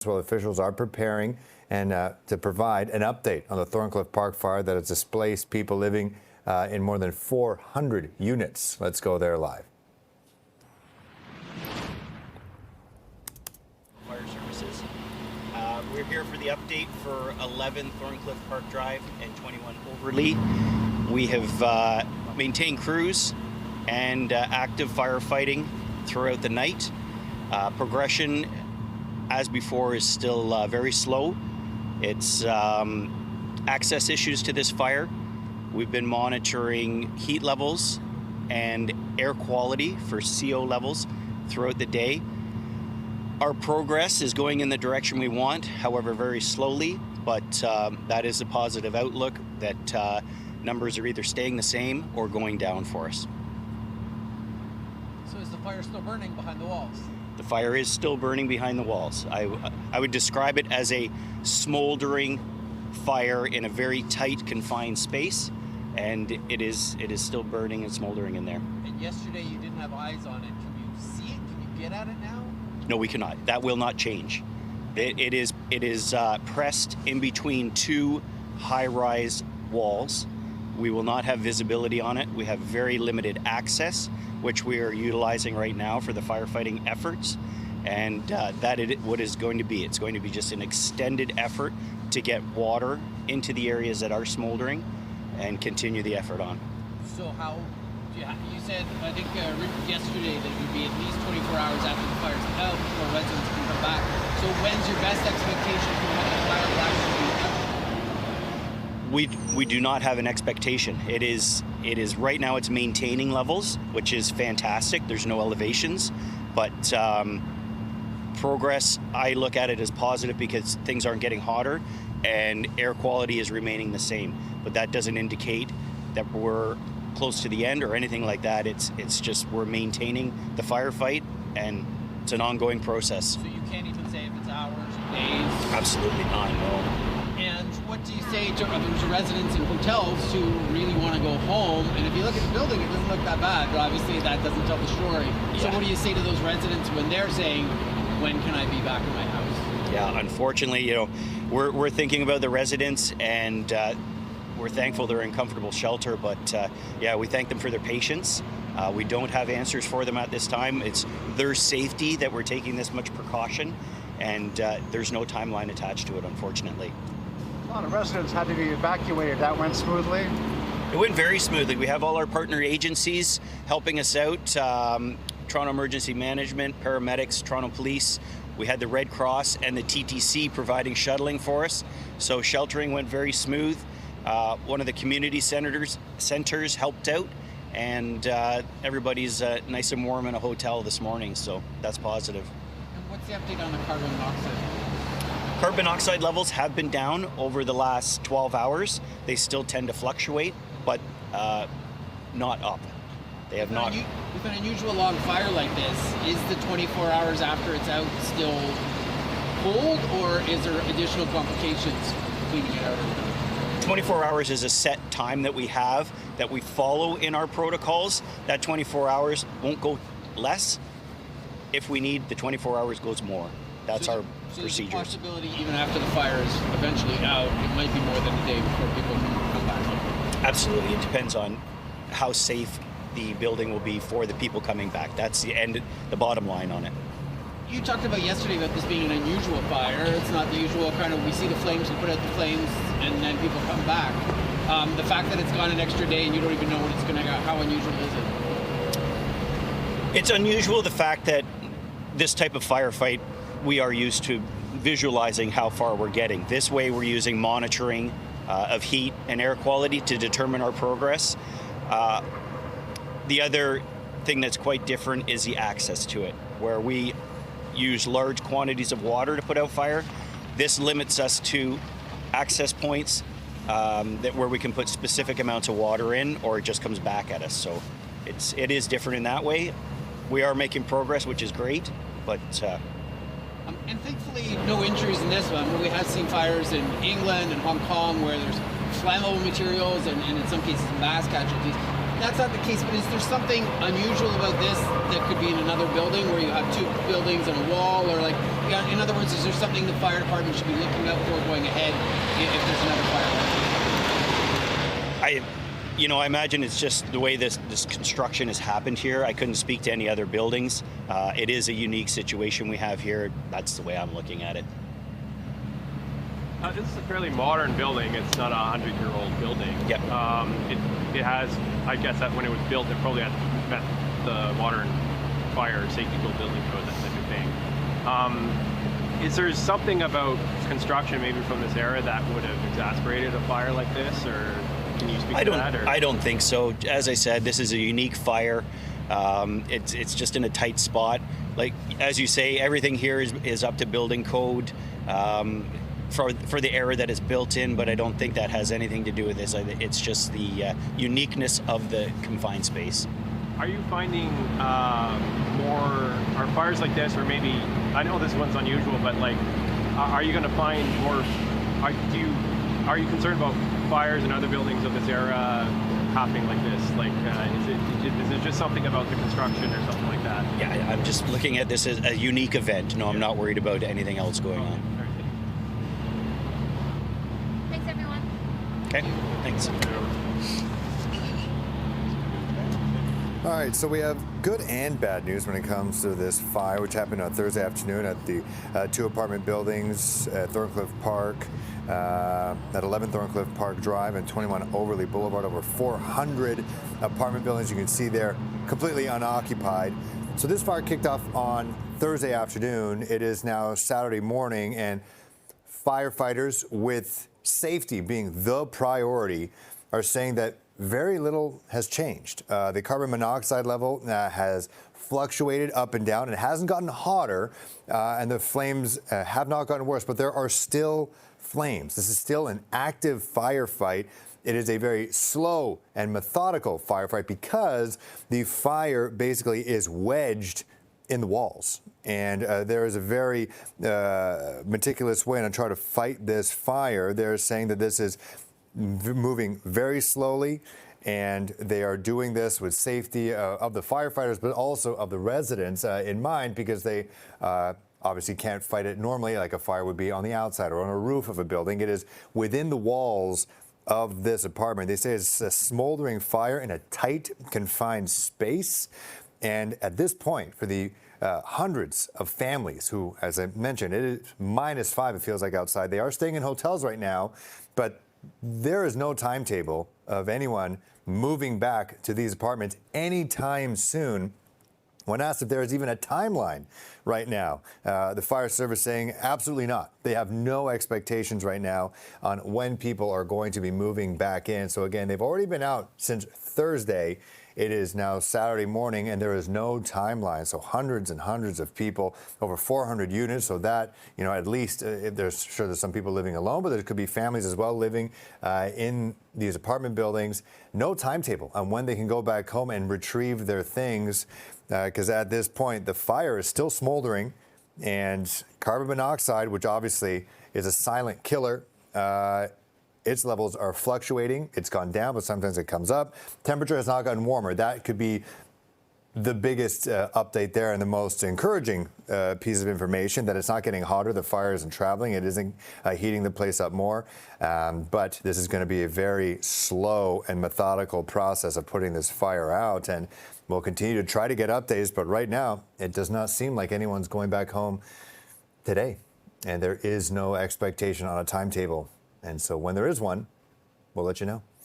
Well, officials are preparing and to provide an update on the Thorncliffe Park fire that has displaced people living in more than 400 units. Let's go there live. Fire services. We're here for the update for 11 Thorncliffe Park Drive and 21 Overlea. We have maintained crews and active firefighting throughout the night. Progression, as before, is still very slow. It's access issues to this fire. We've been monitoring heat levels and air quality for CO levels throughout the day. Our progress is going in the direction we want, however very slowly, but that is a positive outlook that numbers are either staying the same or going down for us. So is the fire still burning behind the walls? The fire is still burning behind the walls. I would describe it as a smoldering fire in a very tight, confined space, and it is still burning and smoldering in there. And yesterday you didn't have eyes on it. Can you see it? Can you get at it now? No, we cannot. That will not change. It is pressed in between two high-rise walls. We will not have visibility on it. We have very limited access, which we are utilizing right now for the firefighting efforts, and that is what is going to be. It's going to be just an extended effort to get water into the areas that are smoldering and continue the effort on. So how, you said, I think yesterday that it would be at least 24 hours after the fire's out before residents can come back. So when's your best expectation for when the fire will actually be out? We do not have an expectation. It is right now it's maintaining levels, which is fantastic. There's no elevations, but progress, I look at it as positive because things aren't getting hotter and air quality is remaining the same. But that doesn't indicate that we're close to the end or anything like that. It's just we're maintaining the firefight, and it's an ongoing process. So you can't even say if it's hours or days? Absolutely not, no. And what do you say to others, residents in hotels who really want to go home? And if you look at the building, it doesn't look that bad, but obviously that doesn't tell the story. Yeah. So what do you say to those residents when they're saying, when can I be back in my house? Yeah, unfortunately, we're thinking about the residents, and we're thankful they're in comfortable shelter, but yeah, we thank them for their patience. We don't have answers for them at this time. It's their safety that we're taking this much precaution, and there's no timeline attached to it, unfortunately. A lot of residents had to be evacuated. That went smoothly? It went very smoothly. We have all our partner agencies helping us out. Toronto Emergency Management, paramedics, Toronto Police. We had the Red Cross and the TTC providing shuttling for us. So sheltering went very smooth. One of the community centers helped out, and everybody's nice and warm in a hotel this morning, so that's positive. And what's the update on the carbon monoxide? Carbon monoxide levels have been down over the last 12 hours. They still tend to fluctuate, but not up. They have not. With an unusual long fire like this, is the 24 hours after it's out still cold, or is there additional complications cleaning it out? 24 hours is a set time that we have, that we follow in our protocols. That 24 hours won't go less. If we need, the 24 hours goes more. That's our procedure. There's a possibility even after the fire is eventually out, it might be more than a day before people can come back. Absolutely. It depends on how safe the building will be for the people coming back. That's the bottom line on it. You talked about yesterday about this being an unusual fire. It's not the usual kind of, we see the flames, we put out the flames, and then people come back. The fact that it's gone an extra day and you don't even know when it's going to go, how unusual is it? It's unusual, the fact that this type of firefight, we are used to visualizing how far we're getting. This way we're using monitoring of heat and air quality to determine our progress. The other thing that's quite different is the access to it, where we use large quantities of water to put out fire. This limits us to access points where we can put specific amounts of water in, or it just comes back at us. So it is different in that way. We are making progress, which is great, but and thankfully no injuries in this one, but we have seen fires in England and Hong Kong where there's flammable materials and in some cases mass casualties. That's not the case, but is there something unusual about this that could be in another building where you have two buildings and a wall, or like in other words, is there something the fire department should be looking out for going ahead if there's another fire? I imagine it's just the way this construction has happened here. I couldn't speak to any other buildings. It is a unique situation we have here. That's the way I'm looking at it. This is a fairly modern building. It's not a 100-year-old building. Yep. It has, I guess that when it was built, it probably had met the modern fire safety building code, that type of thing. Is there something about construction maybe from this era that would have exacerbated a fire like this, or can you speak to that? Or? I don't think so. As I said, this is a unique fire. It's just in a tight spot. Like, as you say, everything here is up to building code. For the era that is built in, but I don't think that has anything to do with this. It's just the uniqueness of the confined space. Are you finding are fires like this, or maybe, I know this one's unusual, but like, are you going to find more, are you concerned about fires in other buildings of this era happening like this? Like, is it just something about the construction or something like that? Yeah, I'm just looking at this as a unique event. No, I'm not worried about anything else going on. Thanks, everyone. Okay, thanks. All right, so we have good and bad news when it comes to this fire, which happened on Thursday afternoon at the two apartment buildings at Thorncliffe Park, at 11 Thorncliffe Park Drive and 21 Overley Boulevard. Over 400 apartment buildings you can see there, completely unoccupied. So this fire kicked off on Thursday afternoon. It is now Saturday morning, and firefighters, with safety being the priority, are saying that very little has changed. The carbon monoxide level has fluctuated up and down. It hasn't gotten hotter, and the flames have not gotten worse, but there are still flames. This is still an active firefight. It is a very slow and methodical firefight because the fire basically is wedged in the walls. And there is a very meticulous way to try to fight this fire. They're saying that this is moving very slowly, and they are doing this with safety of the firefighters, but also of the residents in mind, because they obviously can't fight it normally like a fire would be on the outside or on a roof of a building. It is within the walls of this apartment. They say it's a smoldering fire in a tight, confined space. And at this point, for the hundreds of families who, as I mentioned, it is -5, it feels like outside. They are staying in hotels right now, but there is no timetable of anyone moving back to these apartments anytime soon. When asked if there is even a timeline right now, the fire service saying absolutely not. They have no expectations right now on when people are going to be moving back in. So again, they've already been out since Thursday. It is now Saturday morning, and there is no timeline. So hundreds and hundreds of people, over 400 units. So that, at least there's some people living alone, but there could be families as well living in these apartment buildings. No timetable on when they can go back home and retrieve their things, because at this point, the fire is still smoldering, and carbon monoxide, which obviously is a silent killer, its levels are fluctuating. It's gone down, but sometimes it comes up. Temperature has not gotten warmer. That could be the biggest update there, and the most encouraging piece of information, that it's not getting hotter. The fire isn't traveling. It isn't heating the place up more. But this is going to be a very slow and methodical process of putting this fire out. And we'll continue to try to get updates. But right now, it does not seem like anyone's going back home today. And there is no expectation on a timetable. And so when there is one, we'll let you know.